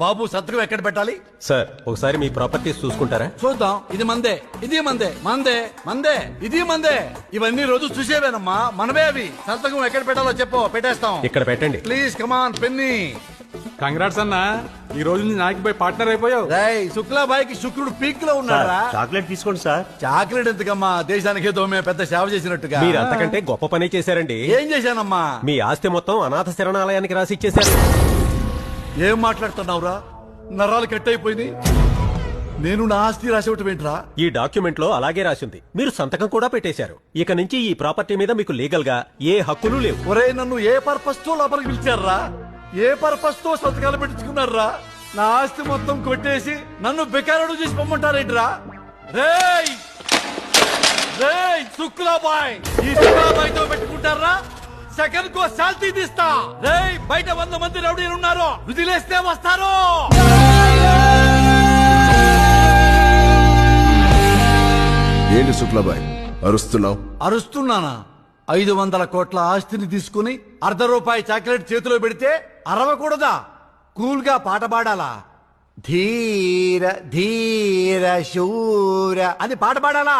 బాబు సంతకం ఎక్కడ పెట్టాలి? సార్ ఒకసారి మీ ప్రాపర్టీస్ చూసుకుంటారా? చూద్దాం. ఇది మందే, ఇది మందే, మందే మందే, ఇది మందే. ఇవన్నీ రోజు చూసేవేనమ్మా, మనమే అవి. సంతకం ఎక్కడ పెట్టాలో చెప్పు, పెట్టేస్తాం. ఇక్కడ పెట్టండి. Please come on పెన్ని. కంగ్రాట్స్ అన్నా, ఈ రోజు నుంచి నాకు పోయి పార్ట్నర్ అయిపోయావు. రై శుక్లాబాయ్ కి శుక్రుడు పీక్ లో ఉన్నారా? చాక్లెట్ తీసుకోండి సార్. చాక్లెట్ ఎందుకమ్మా, దేశానికి ఏదో మేము పెద్ద సేవ చేసినట్టుగా. మీరు అంతకంటే గొప్ప పని చేశారండి. ఏం చేశానమ్మా? మీ ఆస్తి మొత్తం అనాథ శరణాలయానికి రాసి ఇచ్చేశారు. ఏం మాట్లాడుతున్నావురా? నరాలు కట్ అయిపోయింది. నేను నా ఆస్తి రాసేవటం ఏంట్రా? ఈ డాక్యుమెంట్ లో అలాగే రాసింది. మీరు సంతకం కూడా పెట్టేశారు. ఇక నుంచి ఈ ప్రాపర్టీ మీద మీకు లీగల్ గా ఏ హక్కులు లేవు. ఒరే నన్ను ఏ పర్పస్ తో లోపలికి పిలిచారా? ఏ పర్పస్ తో సంతకాలు పెట్టించుకున్నారా? నా ఆస్తి మొత్తం కొట్టేసి నన్ను బెకారుడు చేసి పొమ్మంటారేంట్రా? రేయ్ రేయ్ శుక్లాబాయ్, ఈ శుక్లాబాయ్ తో పెట్టుకుంటారా? సెకండ్ కో శాల్తీ తీస్తా. రేయ్ బయట 100 మంది రౌడీలు ఉన్నారు, విధిలేస్తే వస్తారు. ఏంటి శుక్లాబాయ్ అరుస్తున్నావు? అరుస్తున్నానా? 500 కోట్ల ఆస్తిని తీసుకుని ₹1 చాక్లెట్ చేతిలో పెడితే అరవకూడదా? కూల్ గా పాట పాడాలా? ధీర ధీర శూర అని పాట పాడాలా?